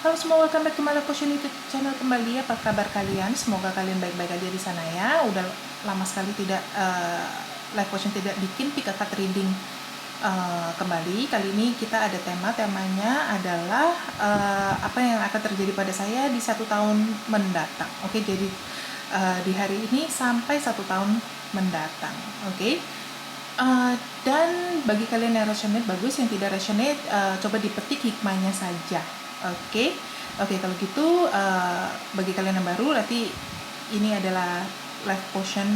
Halo semua, welcome back to my live potion YouTube channel kembali. Apa kabar kalian? Semoga kalian baik-baik aja di sana ya. Udah lama sekali tidak live potion tidak bikin pick a card reading kembali. Kali ini kita ada temanya adalah apa yang akan terjadi pada saya di 1 tahun mendatang. Oke, jadi di hari ini sampai 1 tahun mendatang. Oke. Dan bagi kalian yang resonate bagus, yang tidak resonate coba dipetik hikmahnya saja. Oke, kalau gitu bagi kalian yang baru, nanti ini adalah live potion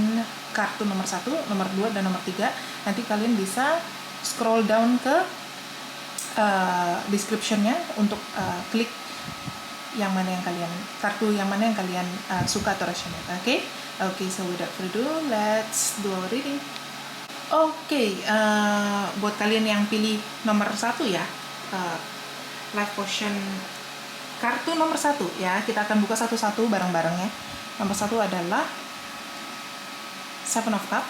kartu nomor 1, nomor 2, dan nomor 3. Nanti kalian bisa scroll down ke description-nya untuk klik yang mana yang kalian, kartu yang mana yang kalian suka atau resonate. Oke, so without further ado, let's do our reading. Oke, buat kalian yang pilih nomor 1 ya, live potion kartu nomor 1 ya, kita akan buka satu-satu bareng-bareng ya. Nomor 1 adalah Seven of Cup.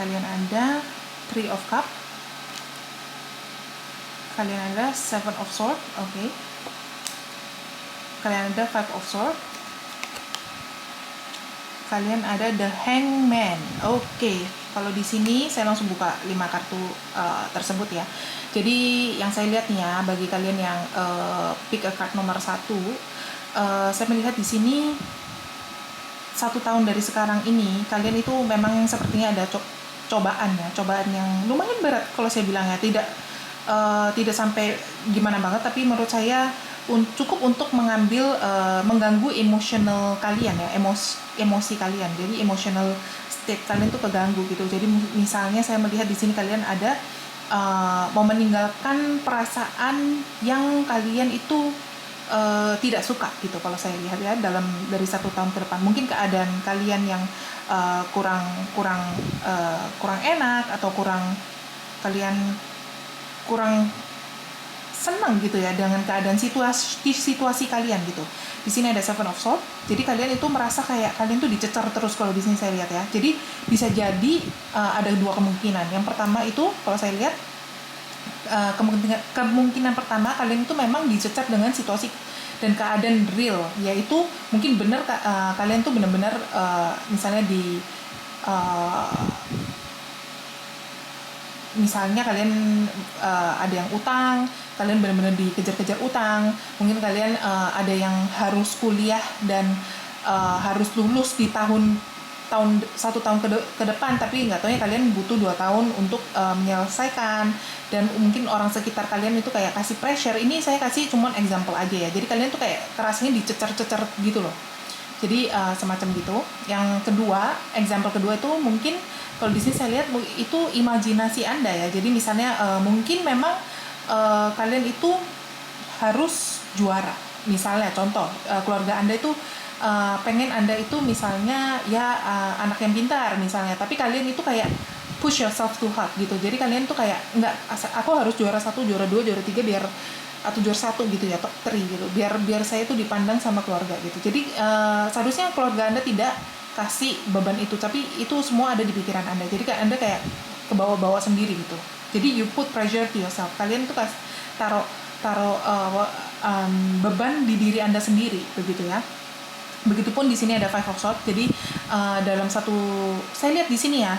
Kalian ada Three of Cup. Kalian ada Seven of Sword. Oke. Kalian ada Five of Sword. Kalian ada The Hangman. Oke, kalau di sini saya langsung buka 5 kartu tersebut ya. Jadi yang saya lihat nih ya, bagi kalian yang pick a card nomor 1, saya melihat di sini 1 tahun dari sekarang ini kalian itu memang sepertinya ada cobaan yang lumayan berat kalau saya bilang ya. Tidak sampai gimana banget, tapi menurut saya cukup untuk mengganggu emosional kalian ya, emosi kalian. Jadi emotional state kalian tuh keganggu gitu. Jadi misalnya saya melihat di sini kalian ada mau meninggalkan perasaan yang kalian itu tidak suka gitu. Kalau saya lihat ya, dari 1 tahun ke depan mungkin keadaan kalian yang kurang enak, atau kalian kurang senang gitu ya dengan keadaan situasi kalian gitu. Di sini ada Seven of Swords. Jadi kalian itu merasa kayak kalian tuh dicecer terus kalau di sini saya lihat ya. Jadi bisa jadi ada 2 kemungkinan. Yang pertama itu kalau saya lihat kemungkinan pertama kalian itu memang dicecer dengan situasi dan keadaan real, yaitu mungkin benar kalian tuh benar-benar misalnya misalnya kalian ada yang utang, kalian benar-benar dikejar-kejar utang. Mungkin kalian ada yang harus kuliah dan harus lulus di 1 tahun ke depan, tapi nggak taunya kalian butuh 2 tahun untuk menyelesaikan. Dan mungkin orang sekitar kalian itu kayak kasih pressure. Ini saya kasih cuman example aja ya. Jadi kalian tuh kayak kerasanya dicecer-cecer gitu loh. Jadi semacam gitu. Yang kedua, example kedua itu mungkin kalau di sini saya lihat itu imajinasi Anda ya. Jadi misalnya mungkin memang kalian itu harus juara. Misalnya contoh, keluarga Anda itu pengen Anda itu misalnya ya anak yang pintar misalnya, tapi kalian itu kayak push yourself too hard gitu. Jadi kalian tuh kayak enggak, aku harus juara 1, juara 2, juara 3 biar, atau juara 1 gitu ya, top 3 gitu, biar saya itu dipandang sama keluarga gitu. Jadi seharusnya keluarga Anda tidak kasih beban itu, tapi itu semua ada di pikiran Anda. Jadi Anda kayak kebawa-bawa sendiri gitu. Jadi you put pressure to yourself. Kalian tuh taruh beban di diri Anda sendiri begitu ya. Begitupun di sini ada Five of Swords. Jadi dalam saya lihat di sini ya,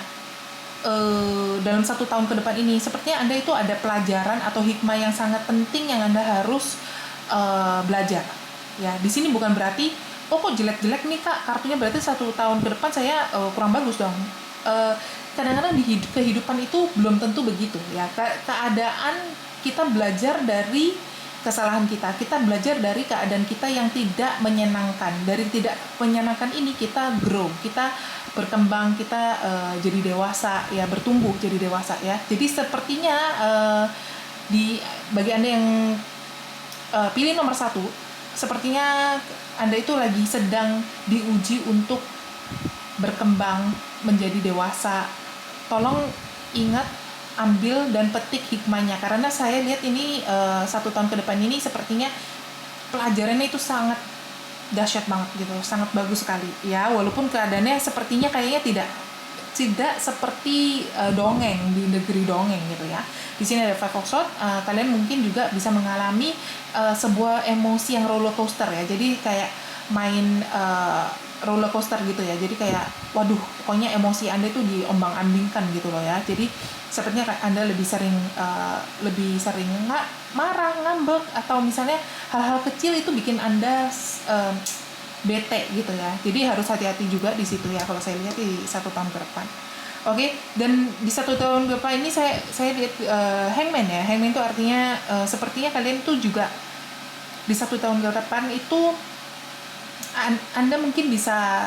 dalam 1 tahun ke depan ini sepertinya Anda itu ada pelajaran atau hikmah yang sangat penting yang Anda harus belajar ya. Di sini bukan berarti kok jelek-jelek nih Kak kartunya, berarti 1 tahun ke depan saya kurang bagus dong. Kadang-kadang di kehidupan itu belum tentu begitu ya. Keadaan kita belajar dari kesalahan kita belajar dari keadaan kita yang tidak menyenangkan. Dari tidak menyenangkan ini kita grow, kita berkembang, kita jadi dewasa ya, bertumbuh jadi dewasa ya. Jadi sepertinya bagi Anda yang pilih nomor 1, sepertinya Anda itu lagi sedang diuji untuk berkembang menjadi dewasa. Tolong ingat, ambil dan petik hikmahnya, karena saya lihat ini 1 tahun ke depan ini sepertinya pelajarannya itu sangat dahsyat banget gitu, sangat bagus sekali ya. Walaupun keadaannya sepertinya kayaknya tidak seperti dongeng di negeri dongeng gitu ya. Di sini ada five of swords, kalian mungkin juga bisa mengalami sebuah emosi yang roller coaster ya. Jadi kayak main roller coaster gitu ya. Jadi kayak waduh, pokoknya emosi Anda itu diombang-ambingkan gitu loh ya. Jadi sepertinya Anda lebih sering marah, ngambek, atau misalnya hal-hal kecil itu bikin Anda bete gitu ya. Jadi harus hati-hati juga di situ ya kalau saya lihat di 1 tahun ke depan. Oke, dan di 1 tahun ke depan ini saya lihat hangman ya. Hangman itu artinya sepertinya kalian tuh juga di 1 tahun ke depan itu Anda mungkin bisa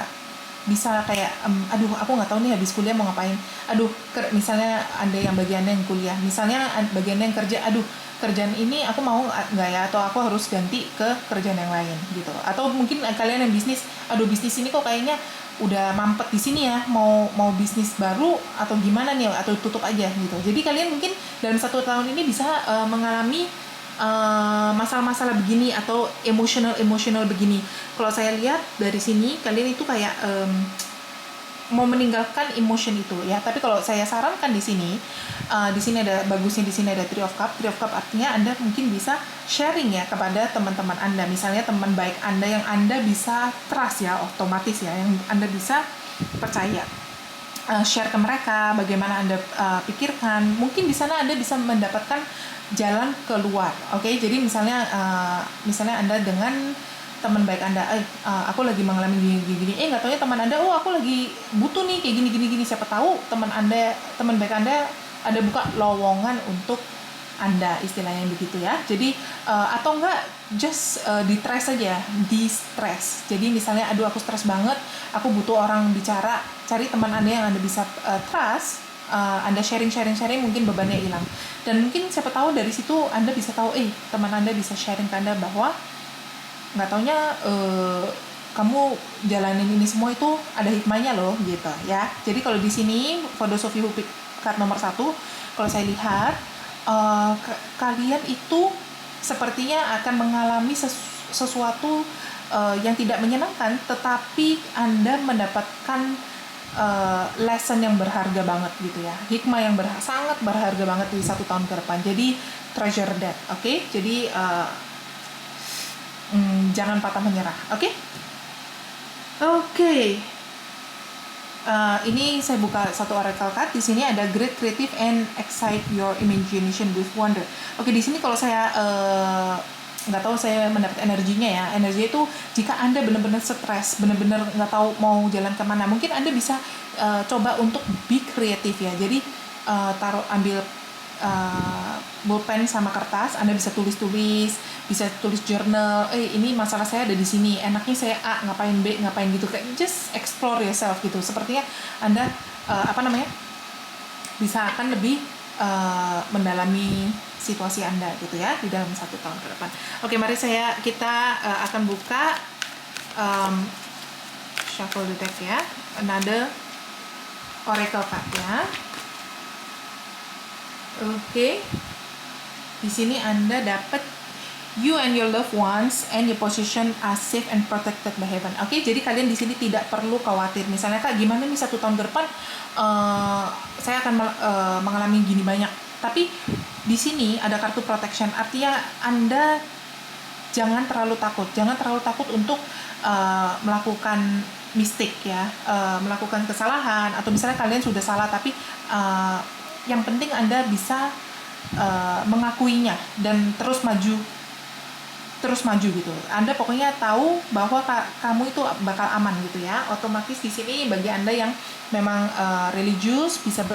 kayak aduh, aku nggak tahu nih habis kuliah mau ngapain. Aduh, misalnya Anda yang bagiannya yang kuliah, misalnya bagiannya yang kerja, aduh, kerjaan ini aku mau nggak ya, atau aku harus ganti ke kerjaan yang lain gitu. Atau mungkin kalian yang bisnis, aduh, bisnis ini kok kayaknya udah mampet di sini ya, mau bisnis baru atau gimana nih, atau tutup aja gitu. Jadi kalian mungkin dalam 1 tahun ini bisa mengalami masalah-masalah begini atau emosional begini. Kalau saya lihat dari sini kalian itu kayak mau meninggalkan emotion itu ya. Tapi kalau saya sarankan di sini ada bagusnya, di sini ada Three of Cup. Three of Cup artinya Anda mungkin bisa sharing ya kepada teman-teman Anda. Misalnya teman baik Anda yang Anda bisa trust ya, otomatis ya, yang Anda bisa percaya. Share ke mereka bagaimana Anda pikirkan. Mungkin di sana Anda bisa mendapatkan jalan keluar. Oke, jadi misalnya Anda dengan teman baik Anda, aku lagi mengalami gini, nggak taunya teman Anda, aku lagi butuh nih kayak gini. Siapa tahu teman baik Anda buka lowongan untuk Anda, istilahnya begitu ya. Jadi atau enggak just di-stress aja, di-stress. Jadi misalnya, aduh aku stres banget, aku butuh orang bicara, cari teman Anda yang Anda bisa trust, Anda sharing, mungkin bebannya hilang. Dan mungkin siapa tahu dari situ Anda bisa tahu, teman Anda bisa sharing ke Anda bahwa nggak taunya kamu jalanin ini semua itu ada hikmahnya loh gitu ya. Jadi kalau di sini for those of you who pick card nomor 1, kalau saya lihat kalian itu sepertinya akan mengalami sesuatu yang tidak menyenangkan, tetapi Anda mendapatkan lesson yang berharga banget gitu ya, hikmah yang sangat berharga banget di 1 tahun ke depan. Jadi treasure that, oke? Jadi jangan patah menyerah, oke? Oke. Ini saya buka satu oracle card. Di sini ada great creative and excite your imagination with wonder. Oke, di sini kalau saya nggak tahu saya mendapat energinya ya. Energi itu jika Anda benar-benar stres, benar-benar nggak tahu mau jalan kemana, mungkin Anda bisa coba untuk be kreatif ya. Jadi ambil bolpen sama kertas, Anda bisa tulis, bisa tulis journal, ini masalah saya ada di sini, enaknya saya A, ngapain B, ngapain gitu, kayak just explore yourself gitu. Sepertinya Anda bisa akan lebih mendalami situasi Anda gitu ya di dalam 1 tahun ke depan. Oke, mari kita akan buka shuffle the deck ya, another oracle card ya. Oke. Di sini Anda dapat you and your loved ones and your possession are safe and protected by heaven. Oke, jadi kalian di sini tidak perlu khawatir. Misalnya, Kak, gimana nih 1 tahun ke depan saya akan mengalami gini banyak. Tapi di sini ada kartu protection. Artinya Anda jangan terlalu takut untuk melakukan mistake ya, melakukan kesalahan, atau misalnya kalian sudah salah tapi yang penting Anda bisa mengakuinya dan terus maju gitu. Anda pokoknya tahu bahwa kamu itu bakal aman gitu ya. Otomatis di sini bagi Anda yang memang religius bisa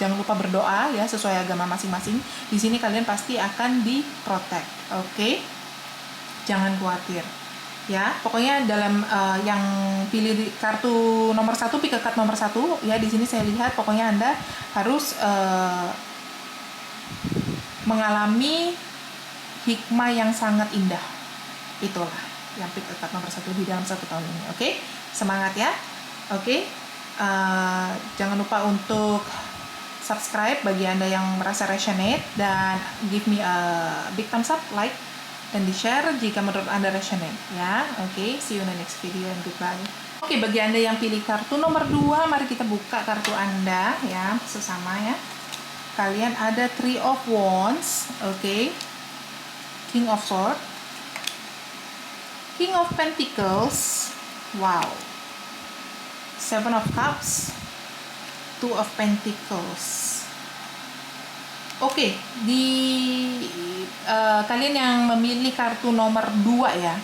jangan lupa berdoa ya sesuai agama masing-masing. Di sini kalian pasti akan diprotect. Oke? Jangan khawatir. Ya, pokoknya dalam yang pilih kartu nomor 1, pick card nomor 1 ya. Di sini saya lihat pokoknya Anda harus mengalami hikmah yang sangat indah. Itulah yang pick card nomor 1 di dalam 1 tahun ini. Oke? Semangat ya. Oke? Jangan lupa untuk subscribe bagi Anda yang merasa resonate, dan give me a big thumbs up, like, dan di-share jika menurut Anda resonate ya. Oke, see you in the next video and goodbye. Oke, bagi Anda yang pilih kartu nomor 2, mari kita buka kartu Anda ya, sesama ya. Kalian ada Three of Wands, oke. King of Swords, King of Pentacles, wow. Seven of Cups, Two of Pentacles. Oke, di kalian yang memilih kartu nomor 2 ya.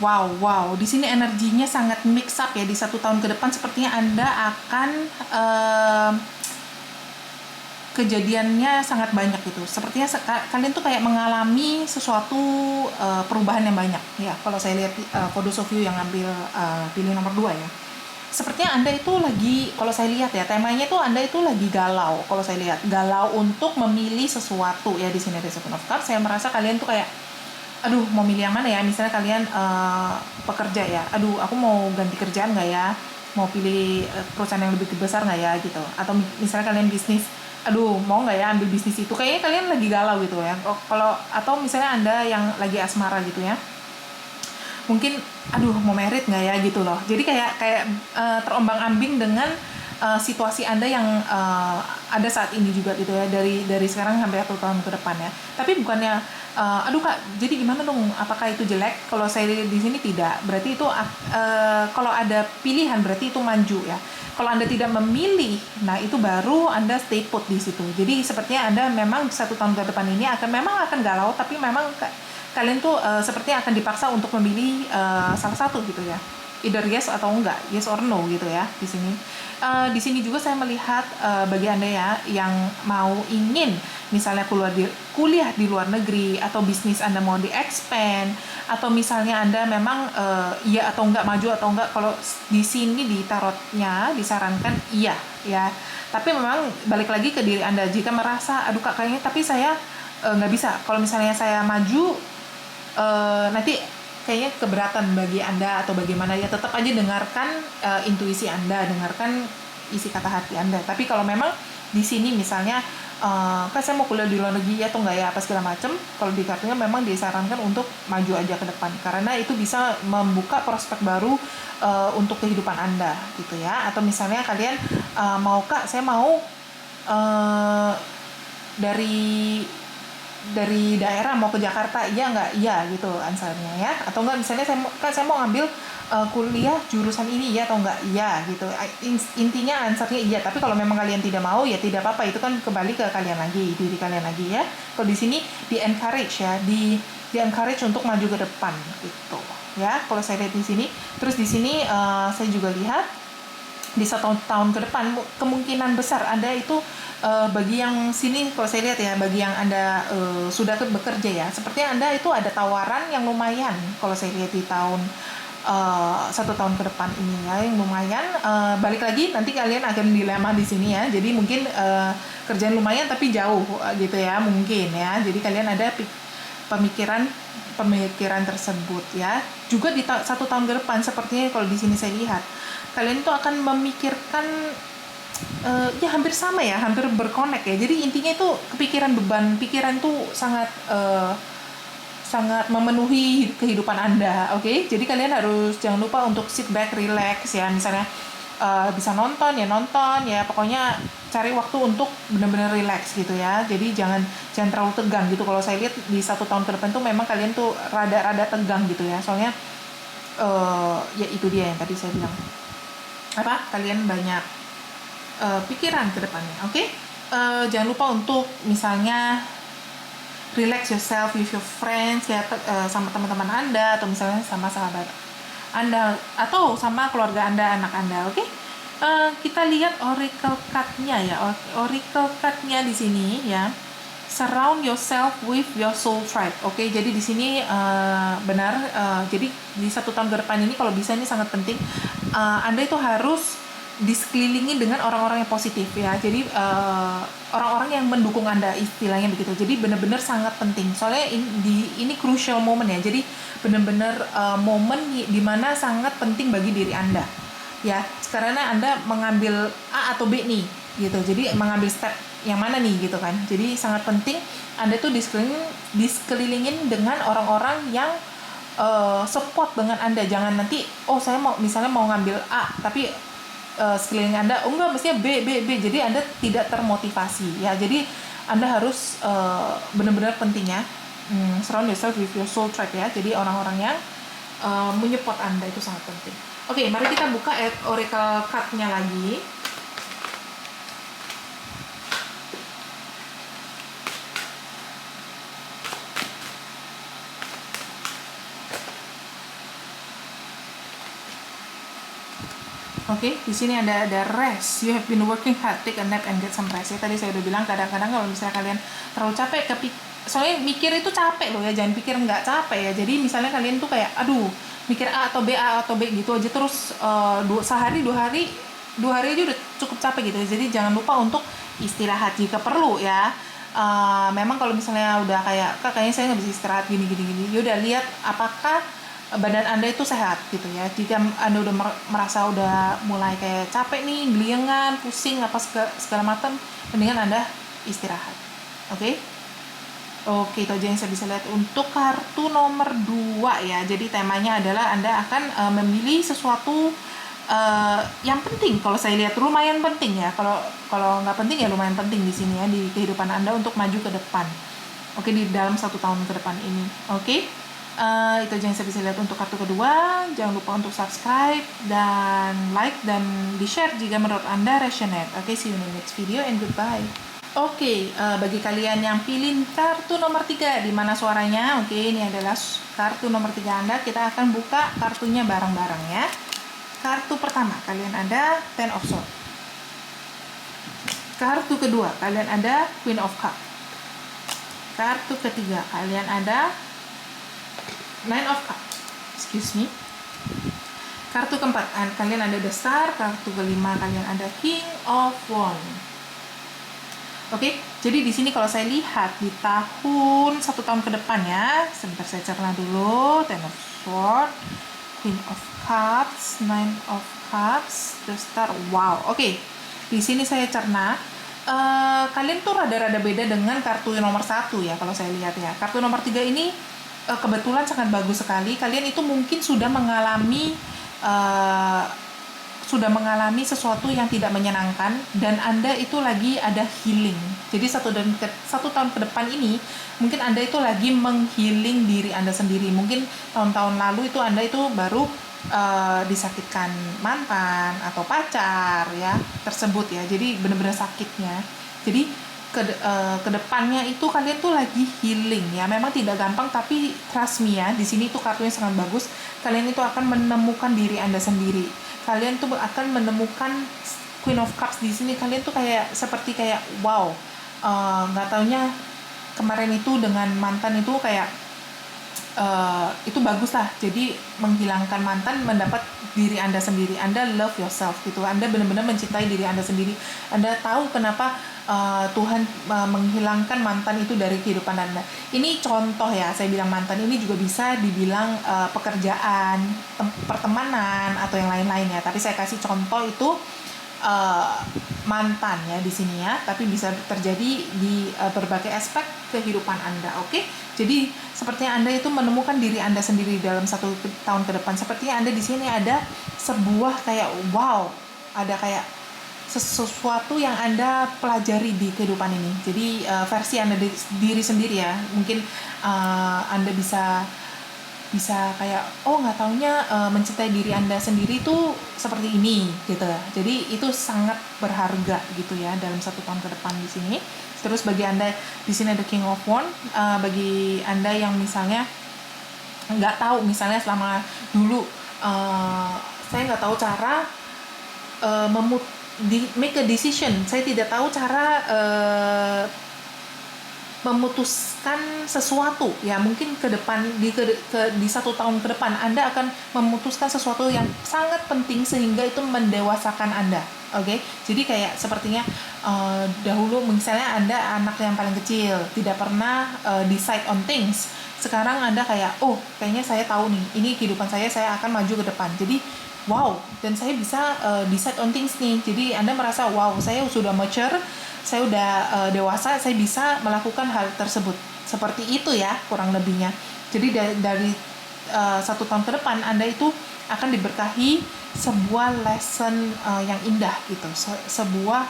Wow, di sini energinya sangat mix up ya. Di 1 tahun ke depan sepertinya Anda akan kejadiannya sangat banyak gitu. Sepertinya kalian tuh kayak mengalami sesuatu perubahan yang banyak ya. Kalau saya lihat for those of you yang ambil pilih nomor 2 ya. Sepertinya Anda itu lagi, kalau saya lihat ya, temanya tuh Anda itu lagi galau. Kalau saya lihat galau untuk memilih sesuatu ya. Di sini ada Seven of Cups. Saya merasa kalian tuh kayak, aduh mau milih yang mana ya. Misalnya kalian pekerja ya, aduh aku mau ganti kerjaan nggak ya, mau pilih perusahaan yang lebih besar nggak ya gitu. Atau misalnya kalian bisnis, aduh mau nggak ya ambil bisnis itu. Kayaknya kalian lagi galau gitu ya. Kalau atau misalnya Anda yang lagi asmara gitu ya, mungkin aduh mau merit nggak ya gitu loh. Jadi kayak terombang-ambing dengan situasi Anda yang ada saat ini juga gitu ya, dari sekarang sampai 1 tahun ke depan ya. Tapi bukannya aduh Kak, jadi gimana dong? Apakah itu jelek? Kalau saya di sini tidak, berarti itu kalau ada pilihan berarti itu maju ya. Kalau Anda tidak memilih, nah itu baru Anda stay put di situ. Jadi sepertinya Anda memang 1 tahun ke depan ini memang akan galau, tapi memang kalian tuh sepertinya akan dipaksa untuk memilih salah satu gitu ya. Either yes atau enggak, yes or no gitu ya di sini. Di sini juga saya melihat bagi Anda ya yang ingin misalnya kuliah di luar negeri, atau bisnis Anda mau di-expand, atau misalnya Anda memang iya atau enggak, maju atau enggak. Kalau di sini di tarotnya disarankan iya ya. Tapi memang balik lagi ke diri Anda, jika merasa aduh Kak kayaknya tapi saya nggak bisa. Kalau misalnya saya maju nanti kayaknya keberatan bagi Anda atau bagaimana ya, tetap aja dengarkan intuisi Anda, dengarkan isi kata hati Anda. Tapi kalau memang di sini misalnya kan saya mau kuliah di luar negeri ya atau enggak ya apa segala macam, kalau di kartunya memang disarankan untuk maju aja ke depan, karena itu bisa membuka prospek baru untuk kehidupan Anda gitu ya. Atau misalnya kalian mau Kak saya mau dari daerah mau ke Jakarta, iya nggak? Iya gitu answernya ya. Atau enggak misalnya saya mau ngambil kuliah jurusan ini ya atau enggak? Iya gitu. Intinya answernya iya. Tapi kalau memang kalian tidak mau ya tidak apa-apa, itu kan kembali ke kalian lagi, diri kalian lagi ya. Kalau di sini di encourage ya, di encourage untuk maju ke depan gitu ya. Kalau saya lihat di sini, terus di sini saya juga lihat di 1 tahun ke depan kemungkinan besar Anda itu bagi yang sini, kalau saya lihat ya, bagi yang Anda sudah bekerja ya, sepertinya Anda itu ada tawaran yang lumayan. Kalau saya lihat di 1 tahun ke depan ini ya, yang lumayan. Balik lagi nanti kalian akan dilema di sini ya. Jadi mungkin kerjaan lumayan tapi jauh gitu ya, mungkin ya. Jadi kalian ada pemikiran tersebut ya. Juga di 1 tahun ke depan sepertinya kalau di sini saya lihat kalian itu akan memikirkan ya hampir sama ya, hampir berkonek ya. Jadi intinya itu beban pikiran tuh sangat memenuhi kehidupan Anda, oke? Jadi kalian harus jangan lupa untuk sit back, relax ya. Misalnya bisa nonton ya, pokoknya cari waktu untuk benar-benar relax gitu ya. Jadi jangan terlalu tegang gitu. Kalau saya lihat di 1 tahun ke depan tuh memang kalian tuh rada tegang gitu ya. Soalnya ya itu dia yang tadi saya bilang. Kalian banyak pikiran ke depannya, oke? Jangan lupa untuk misalnya relax yourself with your friends ya, sama teman-teman Anda, atau misalnya sama sahabat Anda, atau sama keluarga Anda, anak Anda, oke? Kita lihat oracle card-nya ya. Oracle card-nya di sini ya. Surround yourself with your soul tribe. Oke, jadi di sini benar. Jadi di 1 tahun ke depan ini kalau bisa ini sangat penting. Anda itu harus disekelilingi dengan orang-orang yang positif ya. Jadi orang-orang yang mendukung Anda, istilahnya begitu. Jadi benar-benar sangat penting. Soalnya ini crucial moment ya. Jadi benar-benar momen di mana sangat penting bagi diri Anda. Ya, karena Anda mengambil A atau B nih gitu. Jadi mengambil step yang mana nih gitu kan. Jadi sangat penting Anda tuh disekelilingin dengan orang-orang yang support dengan Anda. Jangan nanti saya mau misalnya mau ngambil A tapi sekeliling Anda enggak, mestinya B. Jadi Anda tidak termotivasi ya. Jadi Anda harus benar-benar pentingnya surround yourself with your soul tribe ya. Jadi orang-orang yang menyupport Anda itu sangat penting. Oke, mari kita buka oracle card-nya lagi. Oke, di sini ada rest. You have been working hard, take a nap and get some rest. Ya, tadi saya udah bilang kadang-kadang kalau misalnya kalian terlalu capek, soalnya mikir itu capek loh ya, jangan pikir nggak capek ya. Jadi misalnya kalian tuh kayak, aduh, mikir A atau B gitu aja terus sehari, 2 hari aja udah cukup capek gitu. Jadi jangan lupa untuk istirahat jika perlu ya. Memang kalau misalnya udah kayak, kayaknya saya nggak bisa istirahat gini, yaudah lihat apakah badan Anda itu sehat gitu ya. Jika Anda udah merasa udah mulai kayak capek nih, geliengan, pusing apa segala macam, mendingan Anda istirahat. Oke, itu aja yang saya bisa lihat untuk kartu nomor 2 ya. Jadi temanya adalah Anda akan memilih sesuatu yang penting. Kalau saya lihat lumayan penting ya. Kalau nggak penting ya lumayan penting di sini ya, di kehidupan Anda untuk maju ke depan. Oke, di dalam 1 tahun ke depan ini. Oke. Itu aja yang saya bisa lihat untuk kartu kedua. Jangan lupa untuk subscribe dan like dan di share jika menurut Anda resonate. Oke, see you in the next video and goodbye. Oke, bagi kalian yang pilih kartu nomor 3, di mana suaranya? Oke, ini adalah kartu nomor 3 Anda. Kita akan buka kartunya bareng-bareng ya. Kartu pertama, kalian ada Ten of Swords. Kartu kedua, kalian ada Queen of Cups. Kartu ketiga, kalian ada Nine of Cups. Excuse me. Kartu keempat, kalian ada The Star. Kartu kelima, kalian ada King of Wands. Oke, jadi di sini kalau saya lihat di tahun 1 tahun ke depan ya, sebentar saya cerna dulu. Ten of Swords, Queen of Cups, Nine of Cups, The Star. Wow, oke. Di sini saya cerna. Kalian tuh rada-rada beda dengan kartu nomor 1 ya, kalau saya lihat ya. Kartu nomor 3 ini kebetulan sangat bagus sekali. Kalian itu mungkin sudah mengalami sesuatu yang tidak menyenangkan dan Anda itu lagi ada healing. Jadi 1 tahun ke depan ini mungkin Anda itu lagi menghealing diri Anda sendiri. Mungkin tahun-tahun lalu itu Anda itu baru disakitkan mantan atau pacar ya tersebut ya. Jadi benar-benar sakitnya. Jadi kedepannya itu kalian tuh lagi healing ya. Memang tidak gampang tapi trust me ya, di sini tuh kartunya sangat bagus. Kalian itu akan menemukan diri Anda sendiri. Kalian tuh akan menemukan Queen of Cups di sini. Kalian tuh seperti wow, nggak taunya kemarin itu dengan mantan itu kayak itu bagus lah. Jadi menghilangkan mantan, mendapat diri Anda sendiri. Anda love yourself gitu. Anda benar-benar mencintai diri Anda sendiri. Anda tahu kenapa Tuhan menghilangkan mantan itu dari kehidupan Anda. Ini contoh ya, saya bilang mantan ini juga bisa dibilang pekerjaan, pertemanan atau yang lain-lain ya. Tapi saya kasih contoh itu mantan ya di sini ya, tapi bisa terjadi di berbagai aspek kehidupan Anda. Oke? Jadi sepertinya Anda itu menemukan diri Anda sendiri dalam 1 tahun ke depan. Sepertinya Anda di sini ada sebuah kayak wow, ada kayak sesuatu yang Anda pelajari di kehidupan ini. Jadi versi Anda diri sendiri ya. Mungkin Anda bisa kayak nggak taunya mencintai diri Anda sendiri tuh seperti ini gitu ya. Jadi itu sangat berharga gitu ya dalam 1 tahun ke depan di sini. Terus bagi Anda di sini ada King of Wands. Bagi Anda yang misalnya nggak tahu, misalnya selama dulu saya nggak tahu cara make a decision. Saya tidak tahu cara memutuskan sesuatu ya. Mungkin ke depan di 1 tahun ke depan Anda akan memutuskan sesuatu yang sangat penting sehingga itu mendewasakan Anda. Oke, jadi kayak sepertinya dahulu misalnya Anda anak yang paling kecil, tidak pernah decide on things. Sekarang Anda kayak kayaknya saya tahu nih, ini kehidupan saya akan maju ke depan. Jadi wow, dan saya bisa decide on things nih. Jadi Anda merasa wow, saya sudah mature, saya udah dewasa, saya bisa melakukan hal tersebut. Seperti itu ya kurang lebihnya. Jadi dari 1 tahun ke depan Anda itu akan diberkahi sebuah lesson yang indah gitu, sebuah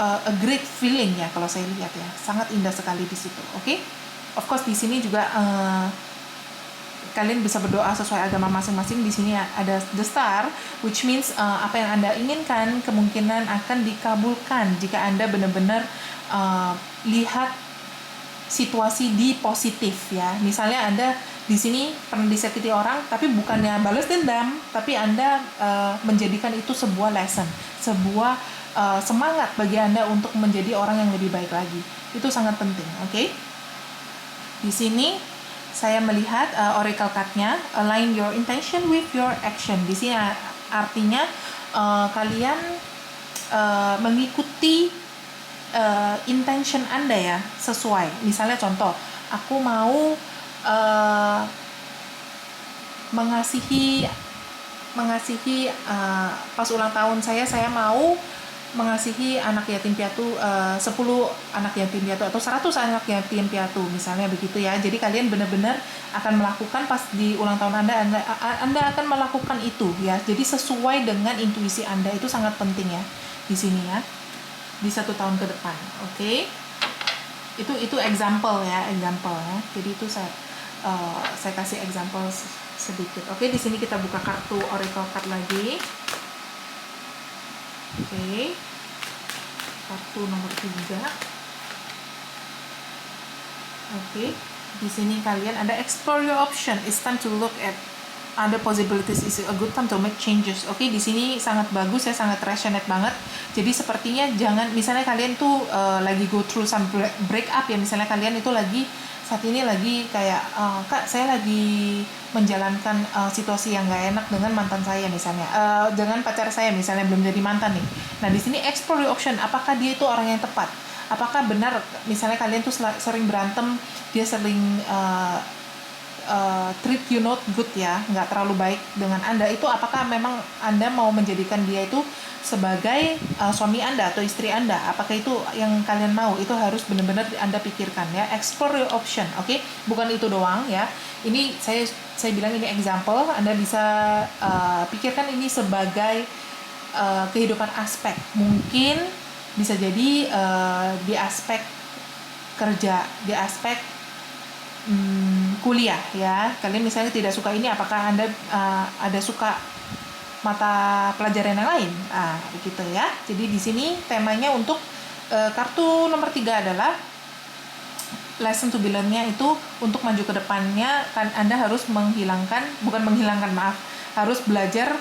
a great feeling ya kalau saya lihat ya, sangat indah sekali di situ. Oke. Of course di sini juga kalian bisa berdoa sesuai agama masing-masing. Di sini ada the star, which means apa yang Anda inginkan kemungkinan akan dikabulkan jika Anda benar-benar lihat situasi di positif ya. Misalnya Anda di sini pernah disakiti orang, tapi bukannya balas dendam, tapi Anda menjadikan itu sebuah lesson, sebuah semangat bagi Anda untuk menjadi orang yang lebih baik lagi. Itu sangat penting, oke? Di sini saya melihat oracle card-nya, align your intention with your action. Di sini artinya kalian mengikuti intention Anda ya, sesuai. Misalnya contoh, aku mau mengasihi pas ulang tahun saya mau mengasihi anak yatim piatu 10 anak yatim piatu atau 100 anak yatim piatu misalnya begitu ya. Jadi kalian benar-benar akan melakukan pas di ulang tahun Anda akan melakukan itu ya. Jadi sesuai dengan intuisi Anda, itu sangat penting ya di sini ya, di 1 tahun ke depan. Oke. Itu example ya. Jadi itu saya kasih example sedikit. Oke, di sini kita buka kartu oracle card lagi. Oke. Kartu nomor 3. Oke. Di sini kalian ada explore your option. It's time to look at other possibilities. Is a good time to make changes. Oke, di sini sangat bagus ya, sangat resonate banget. Jadi sepertinya jangan, misalnya kalian tuh lagi go through some break up ya, misalnya kalian itu saat ini lagi kayak Kak, saya lagi menjalankan situasi yang gak enak dengan mantan saya misalnya, dengan pacar saya misalnya, belum jadi mantan nih. Nah di sini explore your option, apakah dia itu orang yang tepat, apakah benar misalnya kalian tuh sering berantem, dia sering treat you not good ya, nggak terlalu baik dengan Anda, itu apakah memang Anda mau menjadikan dia itu sebagai suami Anda atau istri Anda? Apakah itu yang kalian mau? Itu harus benar-benar Anda pikirkan ya. Explore your option, oke? Bukan itu doang ya. Ini saya bilang ini example. Anda bisa pikirkan ini sebagai kehidupan aspek. Mungkin bisa jadi di aspek kerja, di aspek kuliah ya. Kalian misalnya tidak suka ini, apakah Anda ada suka mata pelajaran yang lain? Begitu ya. Jadi di sini temanya untuk kartu nomor 3 adalah lesson to be learn-nya itu untuk maju ke depannya kan Anda harus harus belajar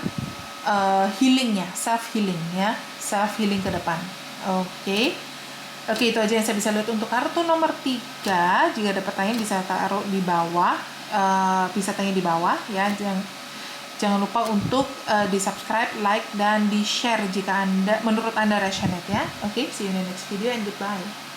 healingnya, self healing ya, self healing ke depan. Oke, itu aja yang saya bisa lihat untuk kartu nomor 3. Jika ada pertanyaan bisa taruh di bawah, bisa tanya di bawah ya. Jangan lupa untuk di-subscribe, like, dan di-share jika menurut Anda resonate ya. Oke, see you in the next video and goodbye.